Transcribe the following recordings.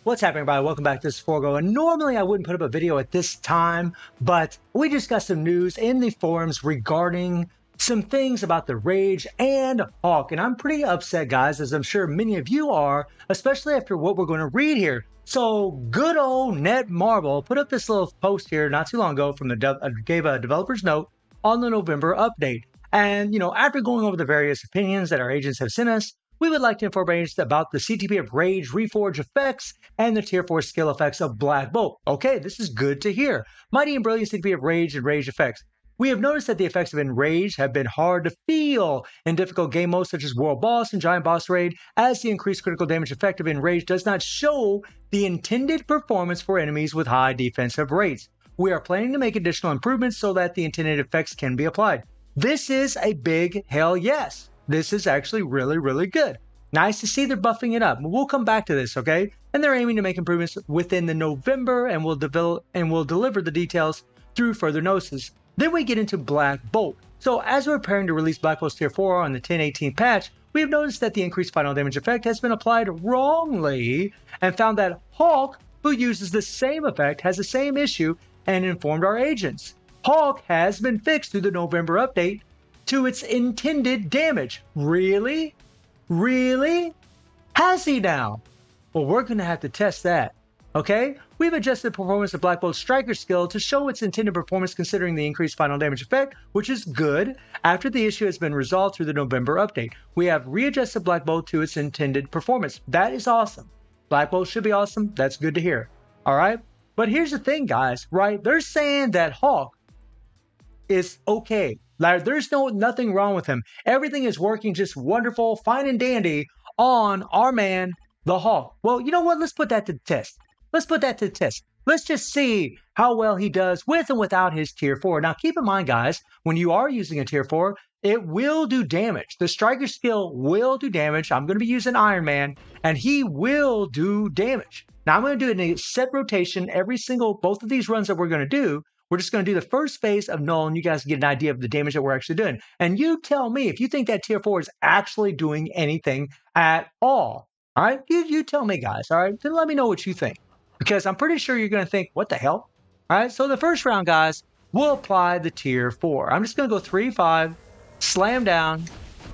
What's happening, everybody? Welcome back to this Forgo. And normally I wouldn't put up a video at this time, but we just got some news in the forums regarding some things about the Rage and Hawk. And I'm pretty upset, guys, as I'm sure many of you are, especially after what we're going to read here. So good old Netmarble put up this little post here not too long ago from gave a developer's note on the November update. And, after going over the various opinions that our agents have sent us, we would like to inform agents about the CTP of Rage Reforge effects and the Tier 4 skill effects of Black Bolt. Okay, this is good to hear. Mighty and Brilliant CTP of Rage and Rage effects. We have noticed that the effects of Enrage have been hard to feel in difficult game modes such as World Boss and Giant Boss Raid, as the increased critical damage effect of Enrage does not show the intended performance for enemies with high defensive rates. We are planning to make additional improvements so that the intended effects can be applied. This is a big hell yes. This is actually really, really good. Nice to see they're buffing it up. We'll come back to this, okay? And they're aiming to make improvements within the November, and we'll deliver the details through further notices. Then we get into Black Bolt. So as we're preparing to release Black Bolt's Tier 4 on the 10.18 patch, we have noticed that the increased final damage effect has been applied wrongly and found that Hawk, who uses the same effect, has the same issue and informed our agents. Hawk has been fixed through the November update to its intended damage. Really? Really? Has he now? Well, we're going to have to test that. Okay? We've adjusted the performance of Black Bolt's Striker skill to show its intended performance considering the increased final damage effect, which is good, after the issue has been resolved through the November update. We have readjusted Black Bolt to its intended performance. That is awesome. Black Bolt should be awesome. That's good to hear. Alright? But here's the thing, guys, right? They're saying that Hawk is okay. Like, there's nothing wrong with him. Everything is working just wonderful, fine and dandy on our man, the Hawk. Well, you know what? Let's put that to the test. Let's put that to the test. Let's just see how well he does with and without his Tier 4. Now, keep in mind, guys, when you are using a Tier 4, it will do damage. The Striker skill will do damage. I'm going to be using Iron Man, and he will do damage. Now, I'm going to do a set rotation both of these runs that we're going to do. We're just going to do the first phase of Null, and you guys get an idea of the damage that we're actually doing. And you tell me if you think that Tier 4 is actually doing anything at all. All right? You tell me, guys. All right? Then let me know what you think. Because I'm pretty sure you're going to think, what the hell? All right? So the first round, guys, we'll apply the Tier 4. I'm just going to go 3-5, slam down,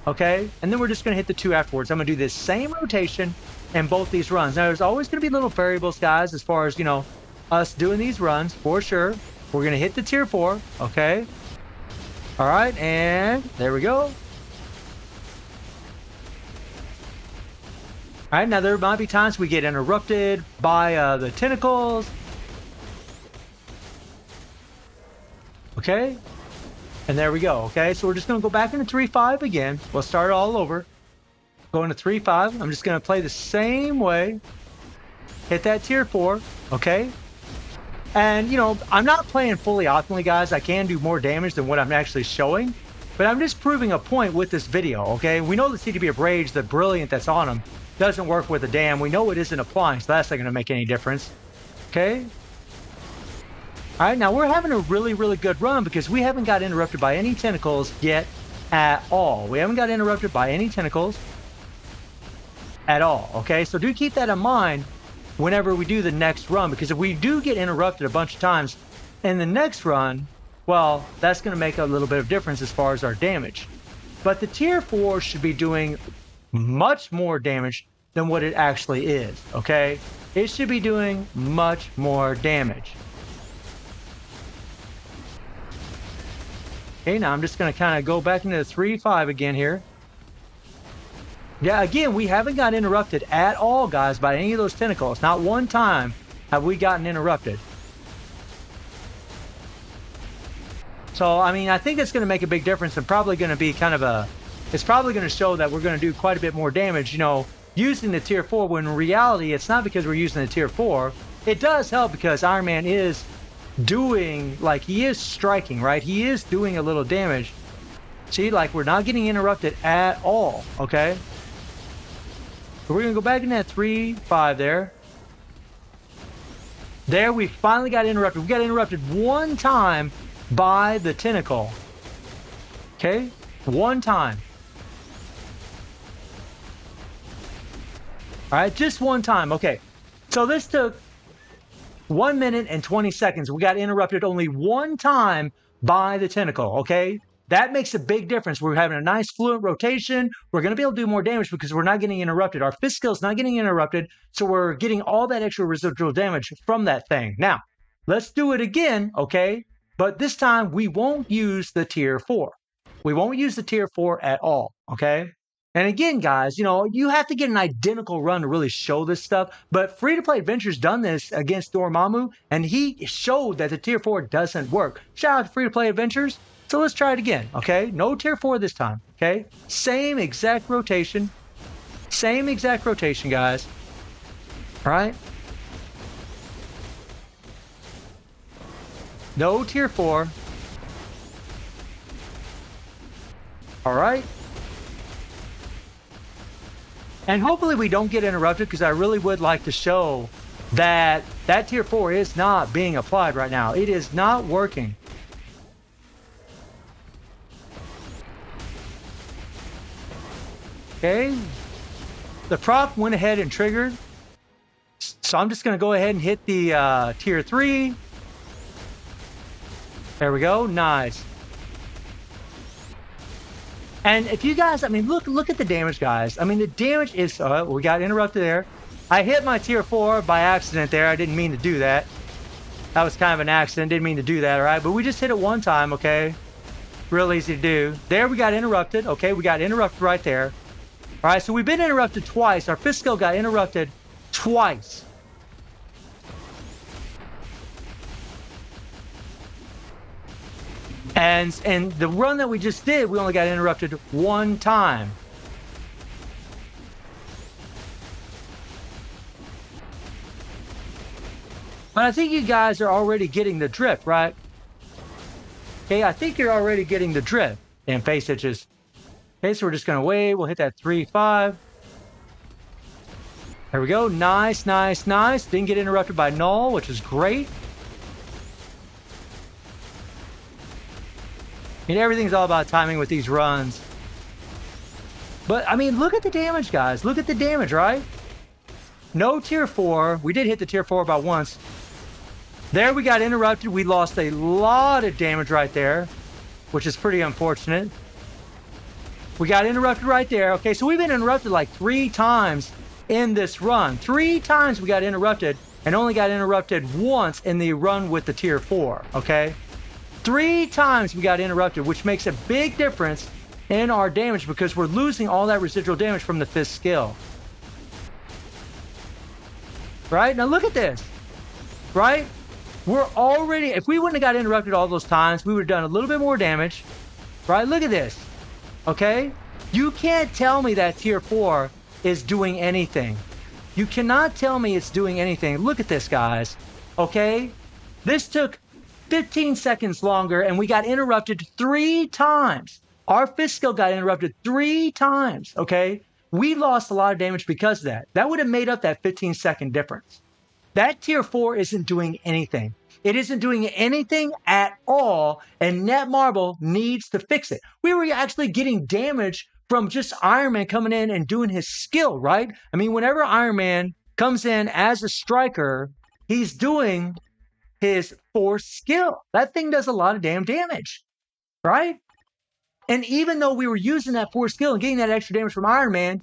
okay? And then we're just going to hit the 2 afterwards. I'm going to do this same rotation in both these runs. Now, there's always going to be little variables, guys, as far as, us doing these runs, for sure. We're going to hit the Tier 4, okay? All right, and there we go. All right, now there might be times we get interrupted by the tentacles. Okay, and there we go, okay? So we're just going to go back into 3-5 again. We'll start all over. Go into 3-5. I'm just going to play the same way. Hit that Tier 4, okay? And, I'm not playing fully optimally, guys. I can do more damage than what I'm actually showing. But I'm just proving a point with this video, okay? We know the CTP of Rage, the Brilliant that's on him, doesn't work with a damn. We know it isn't applying, so that's not going to make any difference. Okay? All right, now we're having a really, really good run because we haven't got interrupted by any tentacles yet at all. We haven't got interrupted by any tentacles at all, okay? So do keep that in mind whenever we do the next run, because if we do get interrupted a bunch of times in the next run, well, that's going to make a little bit of difference as far as our damage. But the Tier 4 should be doing much more damage than what it actually is, okay? It should be doing much more damage. Okay, now I'm just going to kind of go back into the 3-5 again here. Yeah, again, we haven't got interrupted at all, guys, by any of those tentacles. Not one time have we gotten interrupted. So, I mean, I think it's going to make a big difference and probably going to be kind of it's probably going to show that we're going to do quite a bit more damage, using the Tier 4, when in reality, it's not because we're using the Tier 4. It does help because Iron Man is doing, he is striking, right? He is doing a little damage. See, we're not getting interrupted at all, okay? So we're going to go back in that 3-5 there. There, we finally got interrupted. We got interrupted one time by the tentacle. Okay? One time. All right, just one time. Okay. So this took 1 minute and 20 seconds. We got interrupted only one time by the tentacle, okay? That makes a big difference. We're having a nice fluent rotation. We're going to be able to do more damage because we're not getting interrupted. Our fist skill is not getting interrupted, so we're getting all that extra residual damage from that thing. Now, let's do it again, okay? But this time, we won't use the tier 4. We won't use the tier 4 at all, okay? And again, guys, you know, you have to get an identical run to really show this stuff. But Free to Play Adventures done this against Dormammu, and he showed that the tier 4 doesn't work. Shout out to Free to Play Adventures. So let's try it again, okay? No tier 4 this time, okay? Same exact rotation. Same exact rotation, guys. All right? No tier 4. All right? And hopefully we don't get interrupted because I really would like to show that that tier 4 is not being applied right now. It is not working. Okay. The prop went ahead and triggered. So I'm just going to go ahead and hit the tier 3. There we go. Nice. And if you guys, I mean, look at the damage, guys. I mean, the damage is, we got interrupted there. I hit my tier 4 by accident there. I didn't mean to do that. That was kind of an accident. Didn't mean to do that, all right? But we just hit it one time, okay? Real easy to do. There we got interrupted, okay? We got interrupted right there. All right, so we've been interrupted twice. Our fist skill got interrupted twice. And the run that we just did, we only got interrupted one time. But I think you guys are already getting the drift, right? Okay, I think you're already getting the drift in face itches. Okay, so we're just gonna wait. We'll hit that 3-5. There we go. Nice, nice, nice. Didn't get interrupted by null, which is great. I mean, everything's all about timing with these runs. But, I mean, look at the damage, guys. Look at the damage, right? No tier 4. We did hit the tier 4 about once. There we got interrupted. We lost a lot of damage right there, which is pretty unfortunate. We got interrupted right there. Okay, so we've been interrupted like 3 times in this run. 3 times we got interrupted and only got interrupted once in the run with the tier 4, okay? 3 times we got interrupted, which makes a big difference in our damage because we're losing all that residual damage from the fist skill. Right? Now look at this. Right? We're already, if we wouldn't have got interrupted all those times, we would have done a little bit more damage. Right? Look at this. Okay? You can't tell me that tier 4 is doing anything. You cannot tell me it's doing anything. Look at this, guys. Okay? This took 15 seconds longer, and we got interrupted 3 times. Our fist skill got interrupted 3 times, okay? We lost a lot of damage because of that. That would have made up that 15-second difference. That tier 4 isn't doing anything. It isn't doing anything at all, and Netmarble needs to fix it. We were actually getting damage from just Iron Man coming in and doing his skill, right? I mean, whenever Iron Man comes in as a striker, he's doing his force skill. That thing does a lot of damn damage, right? And even though we were using that force skill and getting that extra damage from Iron Man,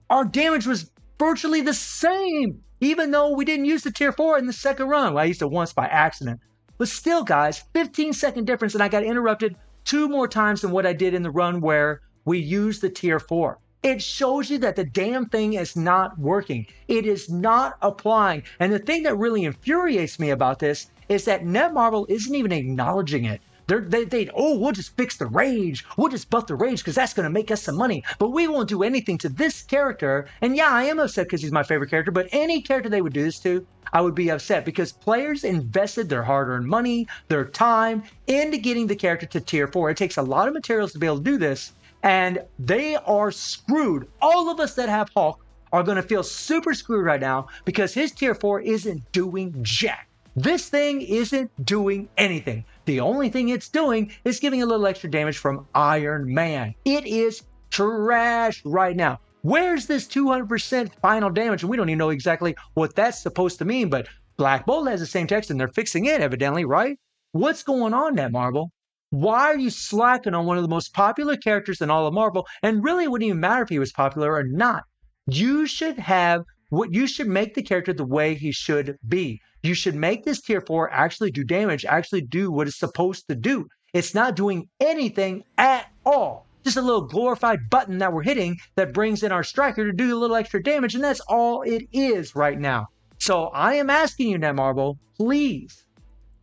our damage was virtually the same, even though we didn't use the tier 4 in the second run. Well, I used it once by accident. But still, guys, 15-second difference, and I got interrupted 2 more times than what I did in the run where we used the tier 4. It shows you that the damn thing is not working. It is not applying. And the thing that really infuriates me about this is that Netmarble isn't even acknowledging it. We'll just fix the rage. We'll just buff the rage because that's going to make us some money. But we won't do anything to this character. And yeah, I am upset because he's my favorite character. But any character they would do this to, I would be upset because players invested their hard-earned money, their time into getting the character to tier 4. It takes a lot of materials to be able to do this. And they are screwed. All of us that have Hulk are going to feel super screwed right now because his tier 4 isn't doing jack. This thing isn't doing anything. The only thing it's doing is giving a little extra damage from Iron Man. It is trash right now. Where's this 200% final damage? And we don't even know exactly what that's supposed to mean, but Black Bolt has the same text and they're fixing it evidently, right? What's going on, Netmarble? Why are you slacking on one of the most popular characters in all of Marvel? And really, it wouldn't even matter if he was popular or not. You should make the character the way he should be. You should make this tier 4 actually do damage, actually do what it's supposed to do. It's not doing anything at all. Just a little glorified button that we're hitting that brings in our striker to do a little extra damage, and that's all it is right now. So I am asking you, Netmarble, please,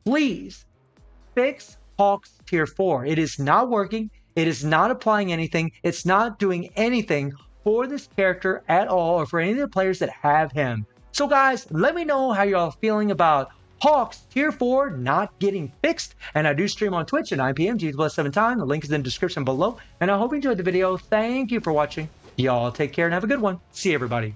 please fix Hawk's tier 4. It is not working. It is not applying anything. It's not doing anything for this character at all or for any of the players that have him. So guys, let me know how y'all feeling about Hawk's tier 4 not getting fixed. And I do stream on Twitch at 9 p.m. G+7 time. The link is in the description below. And I hope you enjoyed the video. Thank you for watching. Y'all take care and have a good one. See you, everybody.